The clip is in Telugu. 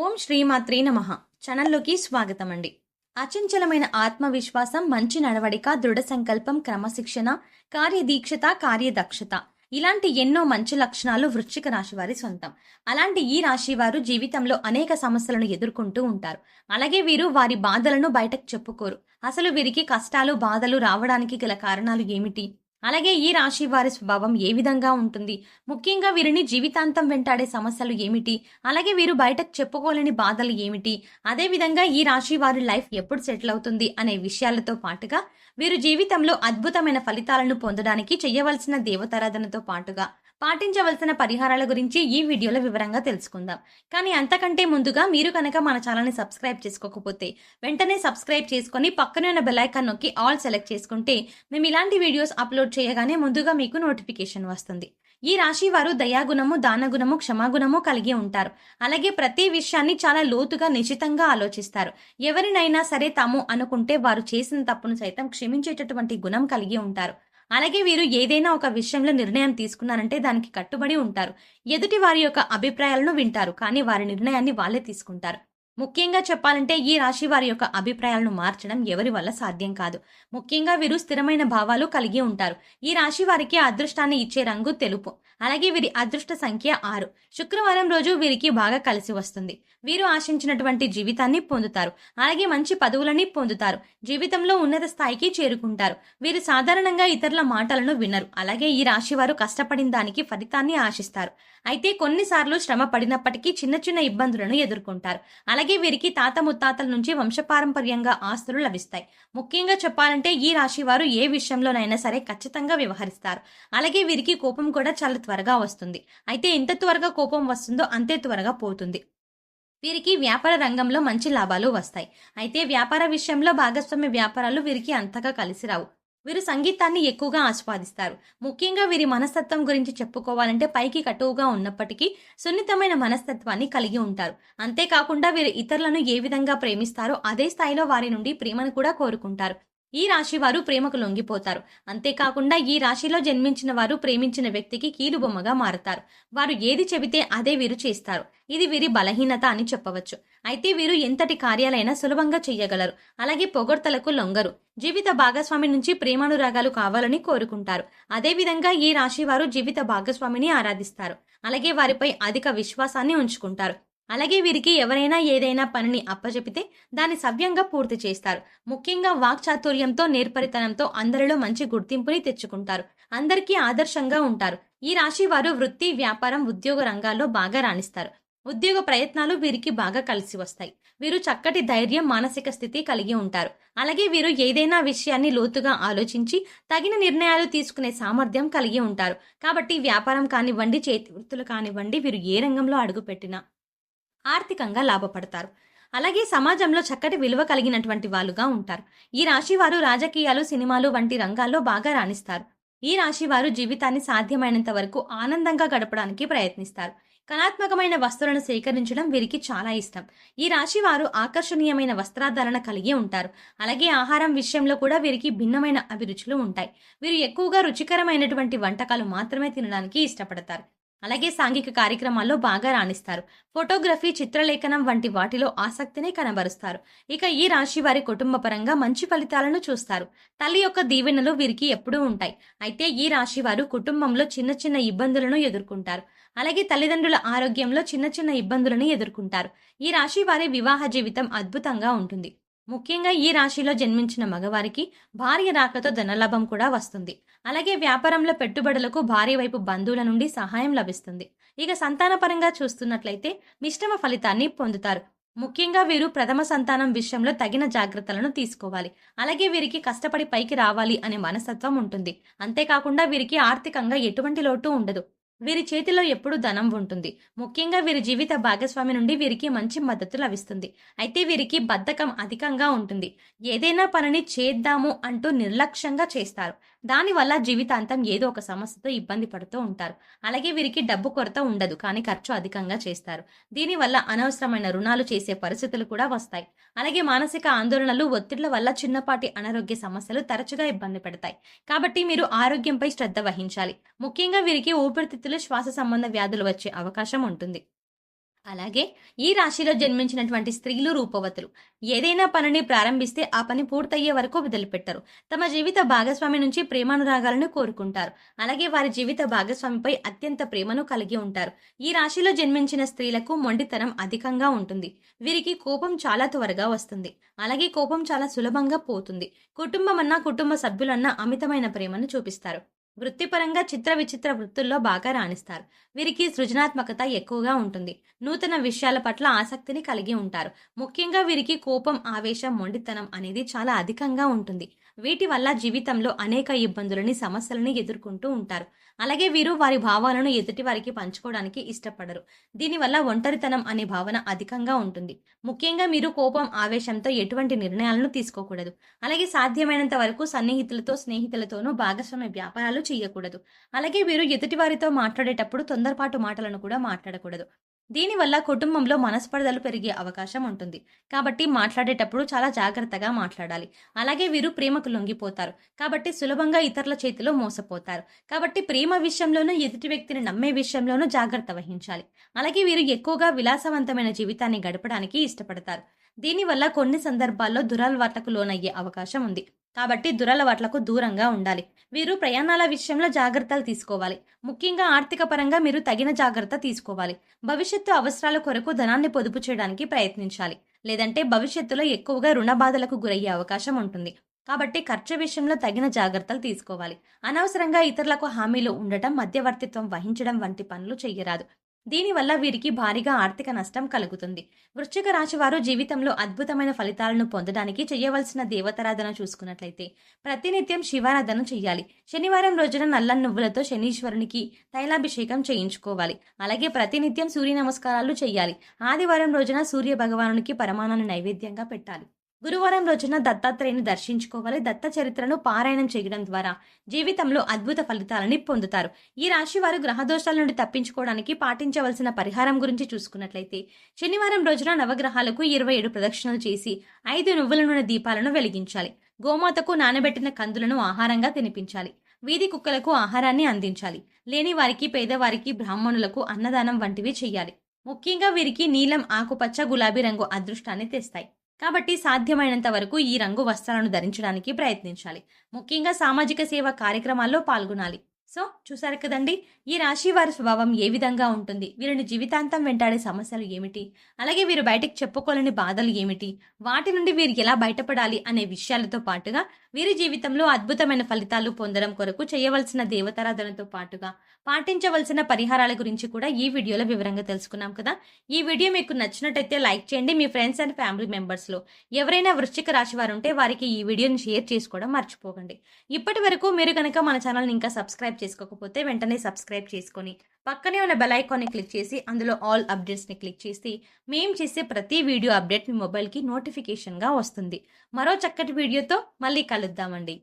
ఓం శ్రీమాత్రే నమః. ఛానల్లోకి స్వాగతం అండి. అచంచలమైన ఆత్మవిశ్వాసం, మంచి నడవడిక, దృఢ సంకల్పం, క్రమశిక్షణ, కార్యదీక్షత, కార్యదక్షత ఇలాంటి ఎన్నో మంచి లక్షణాలు వృశ్చిక రాశి వారి సొంతం. అలాంటి ఈ రాశి వారు జీవితంలో అనేక సమస్యలను ఎదుర్కొంటూ ఉంటారు. అలాగే వీరు వారి బాధలను బయటకు చెప్పుకోరు. అసలు వీరికి కష్టాలు, బాధలు రావడానికి గల కారణాలు ఏమిటి? అలాగే ఈ రాశి వారి స్వభావం ఏ విధంగా ఉంటుంది? ముఖ్యంగా వీరిని జీవితాంతం వెంటాడే సమస్యలు ఏమిటి? అలాగే వీరు బయటకు చెప్పుకోలేని బాధలు ఏమిటి? అదే విధంగా ఈ రాశి వారి లైఫ్ ఎప్పుడు సెటిల్ అవుతుంది అనే విషయాలతో పాటుగా వీరు జీవితంలో అద్భుతమైన ఫలితాలను పొందడానికి చేయవలసిన దేవతారాధనతో పాటుగా పాటించవలసిన పరిహారాల గురించి ఈ వీడియోలో వివరంగా తెలుసుకుందాం. కానీ అంతకంటే ముందుగా మీరు కనుక మన ఛానల్ని సబ్స్క్రైబ్ చేసుకోకపోతే వెంటనే సబ్స్క్రైబ్ చేసుకొని పక్కనే ఉన్న బెల్ ఐకాన్ నొక్కి ఆల్ సెలెక్ట్ చేసుకుంటే మేము ఇలాంటి వీడియోస్ అప్లోడ్ చేయగానే ముందుగా మీకు నోటిఫికేషన్ వస్తుంది. ఈ రాశి వారు దయాగుణము, దానగుణము, క్షమాగుణము కలిగి ఉంటారు. అలాగే ప్రతి విషయాన్ని చాలా లోతుగా నిశితంగా ఆలోచిస్తారు. ఎవరినైనా సరే తాము అనుకుంటే వారు చేసిన తప్పును సైతం క్షమించేటటువంటి గుణం కలిగి ఉంటారు. అలాగే వీరు ఏదైనా ఒక విషయంలో నిర్ణయం తీసుకున్నారంటే దానికి కట్టుబడి ఉంటారు. ఎదుటి వారి యొక్క అభిప్రాయాలను వింటారు, కానీ వారి నిర్ణయాన్ని వాళ్ళే తీసుకుంటారు. ముఖ్యంగా చెప్పాలంటే ఈ రాశి వారి యొక్క అభిప్రాయాలను మార్చడం ఎవరి వల్ల సాధ్యం కాదు. ముఖ్యంగా వీరు స్థిరమైన భావాలు కలిగి ఉంటారు. ఈ రాశి వారికి అదృష్టాన్ని ఇచ్చే రంగు తెలుపు. అలాగే వీరి అదృష్ట సంఖ్య 6. శుక్రవారం రోజు వీరికి బాగా కలిసి వస్తుంది. వీరు ఆశించినటువంటి జీవితాన్ని పొందుతారు. అలాగే మంచి పదవులని పొందుతారు. జీవితంలో ఉన్నత స్థాయికి చేరుకుంటారు. వీరు సాధారణంగా ఇతరుల మాటలను వినరు. అలాగే ఈ రాశి వారు కష్టపడిన దానికి ఫలితాన్ని ఆశిస్తారు. అయితే కొన్నిసార్లు శ్రమ పడినప్పటికీ చిన్న చిన్న ఇబ్బందులను ఎదుర్కొంటారు. అలాగే వీరికి తాత ముత్తాతల నుంచి వంశపారంపర్యంగా ఆస్తులు లభిస్తాయి. ముఖ్యంగా చెప్పాలంటే ఈ రాశి వారు ఏ విషయంలోనైనా సరే ఖచ్చితంగా వ్యవహరిస్తారు. అలాగే వీరికి కోపం కూడా చాలా త్వరగా వస్తుంది. అయితే ఎంత త్వరగా కోపం వస్తుందో అంతే త్వరగా పోతుంది. వీరికి వ్యాపార రంగంలో మంచి లాభాలు వస్తాయి. అయితే వ్యాపార విషయంలో భాగస్వామ్య వ్యాపారాలు వీరికి అంతగా కలిసి రావు. వీరు సంగీతాన్ని ఎక్కువగా ఆస్వాదిస్తారు. ముఖ్యంగా వీరి మనస్తత్వం గురించి చెప్పుకోవాలంటే పైకి కటువుగా ఉన్నప్పటికీ సున్నితమైన మనస్తత్వాన్ని కలిగి ఉంటారు. అంతేకాకుండా వీరు ఇతరులను ఏ విధంగా ప్రేమిస్తారో అదే స్థాయిలో వారి నుండి ప్రేమను కూడా కోరుకుంటారు. ఈ రాశి వారు ప్రేమకు లొంగిపోతారు. అంతేకాకుండా ఈ రాశిలో జన్మించిన వారు ప్రేమించిన వ్యక్తికి కీలుబొమ్మగా మారతారు. వారు ఏది చెబితే అదే వీరు చేస్తారు. ఇది వీరి బలహీనత అని చెప్పవచ్చు. అయితే వీరు ఎంతటి కార్యాలైనా సులభంగా చెయ్యగలరు. అలాగే పొగడ్తలకు లొంగరు. జీవిత భాగస్వామి నుంచి ప్రేమానురాగాలు కావాలని కోరుకుంటారు. అదేవిధంగా ఈ రాశి వారు జీవిత భాగస్వామిని ఆరాధిస్తారు. అలాగే వారిపై అధిక విశ్వాసాన్ని ఉంచుకుంటారు. అలాగే వీరికి ఎవరైనా ఏదైనా పనిని అప్పచెపితే దాన్ని సవ్యంగా పూర్తి చేస్తారు. ముఖ్యంగా వాక్చాతుర్యంతో, నేర్పరితనంతో అందరిలో మంచి గుర్తింపుని తెచ్చుకుంటారు. అందరికీ ఆదర్శంగా ఉంటారు. ఈ రాశి వారు వృత్తి, వ్యాపారం, ఉద్యోగ రంగాల్లో బాగా రాణిస్తారు. ఉద్యోగ ప్రయత్నాలు వీరికి బాగా కలిసి వస్తాయి. వీరు చక్కటి ధైర్యం, మానసిక స్థితి కలిగి ఉంటారు. అలాగే వీరు ఏదైనా విషయాన్ని లోతుగా ఆలోచించి తగిన నిర్ణయాలు తీసుకునే సామర్థ్యం కలిగి ఉంటారు. కాబట్టి వ్యాపారం కానివ్వండి, చేతి వృత్తులు కానివ్వండి, వీరు ఏ రంగంలో అడుగుపెట్టినా ఆర్థికంగా లాభపడతారు. అలాగే సమాజంలో చక్కటి విలువ కలిగినటువంటి వాళ్ళుగా ఉంటారు. ఈ రాశి వారు రాజకీయాలు, సినిమాలు వంటి రంగాల్లో బాగా రాణిస్తారు. ఈ రాశి వారు జీవితాన్ని సాధ్యమైనంత వరకు ఆనందంగా గడపడానికి ప్రయత్నిస్తారు. కళాత్మకమైన వస్తువులను సేకరించడం వీరికి చాలా ఇష్టం. ఈ రాశి వారు ఆకర్షణీయమైన వస్త్రాధారణ కలిగి ఉంటారు. అలాగే ఆహారం విషయంలో కూడా వీరికి భిన్నమైన అభిరుచులు ఉంటాయి. వీరు ఎక్కువగా రుచికరమైనటువంటి వంటకాలు మాత్రమే తినడానికి ఇష్టపడతారు. అలాగే సాంఘిక కార్యక్రమాల్లో బాగా రాణిస్తారు. ఫోటోగ్రఫీ, చిత్రలేఖనం వంటి వాటిలో ఆసక్తిని కనబరుస్తారు. ఇక ఈ రాశి వారి కుటుంబ పరంగా మంచి ఫలితాలను చూస్తారు. తల్లి యొక్క దీవెనలు వీరికి ఎప్పుడూ ఉంటాయి. అయితే ఈ రాశి వారు కుటుంబంలో చిన్న చిన్న ఇబ్బందులను ఎదుర్కొంటారు. అలాగే తల్లిదండ్రుల ఆరోగ్యంలో చిన్న చిన్న ఇబ్బందులను ఎదుర్కొంటారు. ఈ రాశి వారి వివాహ జీవితం అద్భుతంగా ఉంటుంది. ముఖ్యంగా ఈ రాశిలో జన్మించిన మగవారికి భార్య రాకతో ధనలాభం కూడా వస్తుంది. అలాగే వ్యాపారంలో పెట్టుబడులకు భార్య వైపు బంధువుల నుండి సహాయం లభిస్తుంది. ఇక సంతానపరంగా చూస్తున్నట్లయితే మిశ్రమ ఫలితాన్ని పొందుతారు. ముఖ్యంగా వీరు ప్రథమ సంతానం విషయంలో తగిన జాగ్రత్తలను తీసుకోవాలి. అలాగే వీరికి కష్టపడి పైకి రావాలి అనే మనస్తత్వం ఉంటుంది. అంతేకాకుండా వీరికి ఆర్థికంగా ఎటువంటి లోటు ఉండదు. వీరి చేతిలో ఎప్పుడూ ధనం ఉంటుంది. ముఖ్యంగా వీరి జీవిత భాగస్వామి నుండి వీరికి మంచి మద్దతు లభిస్తుంది. అయితే వీరికి బద్ధకం అధికంగా ఉంటుంది. ఏదైనా పనిని చేద్దాము అంటూ నిర్లక్ష్యంగా చేస్తారు. దానివల్ల జీవితాంతం ఏదో ఒక సమస్యతో ఇబ్బంది పడుతూ ఉంటారు. అలాగే వీరికి డబ్బు కొరత ఉండదు, కానీ ఖర్చు అధికంగా చేస్తారు. దీనివల్ల అనవసరమైన రుణాలు చేసే పరిస్థితులు కూడా వస్తాయి. అలాగే మానసిక ఆందోళనలు, ఒత్తిళ్ల వల్ల చిన్నపాటి అనారోగ్య సమస్యలు తరచుగా ఇబ్బంది పెడతాయి. కాబట్టి మీరు ఆరోగ్యంపై శ్రద్ధ వహించాలి. ముఖ్యంగా వీరికి ఊపిరితిత్తులు, శ్వాస సంబంధ వ్యాధులు వచ్చే అవకాశం ఉంటుంది. అలాగే ఈ రాశిలో జన్మించినటువంటి స్త్రీలు రూపవతులు. ఏదైనా పనిని ప్రారంభిస్తే ఆ పని పూర్తయ్యే వరకు వదిలిపెట్టరు. తమ జీవిత భాగస్వామి నుంచి ప్రేమానురాగాలను కోరుకుంటారు. అలాగే వారి జీవిత భాగస్వామిపై అత్యంత ప్రేమను కలిగి ఉంటారు. ఈ రాశిలో జన్మించిన స్త్రీలకు మొండితనం అధికంగా ఉంటుంది. వీరికి కోపం చాలా త్వరగా వస్తుంది. అలాగే కోపం చాలా సులభంగా పోతుంది. కుటుంబమన్నా, కుటుంబ సభ్యులన్నా అమితమైన ప్రేమను చూపిస్తారు. వృత్తిపరంగా చిత్ర విచిత్ర వృత్తుల్లో బాగా రాణిస్తారు. వీరికి సృజనాత్మకత ఎక్కువగా ఉంటుంది. నూతన విషయాల పట్ల ఆసక్తిని కలిగి ఉంటారు. ముఖ్యంగా వీరికి కోపం, ఆవేశం, మొండితనం అనేది చాలా అధికంగా ఉంటుంది. వీటి వల్ల జీవితంలో అనేక ఇబ్బందులని, సమస్యలని ఎదుర్కొంటూ ఉంటారు. అలాగే వీరు వారి భావాలను ఎదుటి వారికి పంచుకోవడానికి ఇష్టపడరు. దీనివల్ల ఒంటరితనం అనే భావన అధికంగా ఉంటుంది. ముఖ్యంగా మీరు కోపం, ఆవేశంతో ఎటువంటి నిర్ణయాలను తీసుకోకూడదు. అలాగే సాధ్యమైనంత వరకు సన్నిహితులతో, స్నేహితులతోనూ భాగస్వామ్య వ్యాపారాలు చేయకూడదు. అలాగే వీరు ఎదుటివారితో మాట్లాడేటప్పుడు తొందరపాటు మాటలను కూడా మాట్లాడకూడదు. దీనివల్ల కుటుంబంలో మనస్పర్ధలు పెరిగే అవకాశం ఉంటుంది. కాబట్టి మాట్లాడేటప్పుడు చాలా జాగ్రత్తగా మాట్లాడాలి. అలాగే వీరు ప్రేమకు లొంగిపోతారు. కాబట్టి సులభంగా ఇతరుల చేతిలో మోసపోతారు. కాబట్టి ప్రేమ విషయంలోనూ, ఎదుటి వ్యక్తిని నమ్మే విషయంలోనూ జాగ్రత్త వహించాలి. అలాగే వీరు ఎక్కువగా విలాసవంతమైన జీవితాన్ని గడపడానికి ఇష్టపడతారు. దీనివల్ల కొన్ని సందర్భాల్లో దురలవాట్లకు లోనయ్యే అవకాశం ఉంది. కాబట్టి దురలవాట్లకు దూరంగా ఉండాలి. వీరు ప్రయాణాల విషయంలో జాగ్రత్తలు తీసుకోవాలి. ముఖ్యంగా ఆర్థిక పరంగా మీరు తగిన జాగ్రత్త తీసుకోవాలి. భవిష్యత్తు అవసరాల కొరకు ధనాన్ని పొదుపు చేయడానికి ప్రయత్నించాలి. లేదంటే భవిష్యత్తులో ఎక్కువగా రుణ బాధలకు గురయ్యే అవకాశం ఉంటుంది. కాబట్టి ఖర్చు విషయంలో తగిన జాగ్రత్తలు తీసుకోవాలి. అనవసరంగా ఇతరులకు హామీలు ఉండటం, మధ్యవర్తిత్వం వహించడం వంటి పనులు చెయ్యరాదు. దీనివల్ల వీరికి భారీగా ఆర్థిక నష్టం కలుగుతుంది. వృశ్చిక రాశి వారు జీవితంలో అద్భుతమైన ఫలితాలను పొందడానికి చేయవలసిన దేవతారాధన చూసుకున్నట్లయితే ప్రతినిత్యం శివారాధన చెయ్యాలి. శనివారం రోజున నల్ల నువ్వులతో శనీశ్వరునికి తైలాభిషేకం చేయించుకోవాలి. అలాగే ప్రతినిత్యం సూర్య నమస్కారాలు చెయ్యాలి. ఆదివారం రోజున సూర్య భగవానునికి పరమాన్నాన్ని నైవేద్యంగా పెట్టాలి. గురువారం రోజున దత్తాత్రేయుని దర్శించుకోవాలి. దత్త చరిత్రను పారాయణం చేయడం ద్వారా జీవితంలో అద్భుత ఫలితాలని పొందుతారు. ఈ రాశి వారు గ్రహదోషాల నుండి తప్పించుకోవడానికి పాటించవలసిన పరిహారం గురించి చూసుకున్నట్లయితే శనివారం రోజున నవగ్రహాలకు 27 ప్రదక్షిణలు చేసి 5 నువ్వుల నూనె దీపాలను వెలిగించాలి. గోమాతకు నానబెట్టిన కందులను ఆహారంగా తినిపించాలి. వీధి కుక్కలకు ఆహారాన్ని అందించాలి. లేని వారికి, పేదవారికి, బ్రాహ్మణులకు అన్నదానం వంటివి చేయాలి. ముఖ్యంగా వీరికి నీలం, ఆకుపచ్చ, గులాబీ రంగు అదృష్టాన్ని తెస్తాయి. కాబట్టి సాధ్యమైనంత వరకు ఈ రంగు వస్త్రాలను ధరించడానికి ప్రయత్నించాలి. ముఖ్యంగా సామాజిక సేవ కార్యక్రమాల్లో పాల్గొనాలి. సో చూసారు కదండి, ఈ రాశి వారి స్వభావం ఏ విధంగా ఉంటుంది, వీరిని జీవితాంతం వెంటాడే సమస్యలు ఏమిటి, అలాగే వీరు బయటకు చెప్పుకోలేని బాధలు ఏమిటి, వాటి నుండి వీరు ఎలా బయటపడాలి అనే విషయాలతో పాటుగా వీరి జీవితంలో అద్భుతమైన ఫలితాలు పొందడం కొరకు చేయవలసిన దేవతారాధనతో పాటుగా పాటించవలసిన పరిహారాల గురించి కూడా ఈ వీడియోలో వివరంగా తెలుసుకున్నాం కదా. ఈ వీడియో మీకు నచ్చినట్టయితే లైక్ చేయండి. మీ ఫ్రెండ్స్ అండ్ ఫ్యామిలీ మెంబర్స్లో ఎవరైనా వృశ్చిక రాశి వారు ఉంటే వారికి ఈ వీడియోని షేర్ చేసుకోవడం మర్చిపోకండి. ఇప్పటి వరకు మీరు కనుక మన ఛానల్ని ఇంకా సబ్స్క్రైబ్ చేసుకోకపోతే వెంటనే సబ్స్క్రైబ్ చేసుకొని పక్కనే ఉన్న బెల్ ఐకాన్ని క్లిక్ చేసి అందులో ఆల్ అప్డేట్స్ని క్లిక్ చేసి మేము చేసే ప్రతి వీడియో అప్డేట్ మీ మొబైల్కి నోటిఫికేషన్గా వస్తుంది. మరో చక్కటి వీడియోతో మళ్ళీ కలుద్దామండి.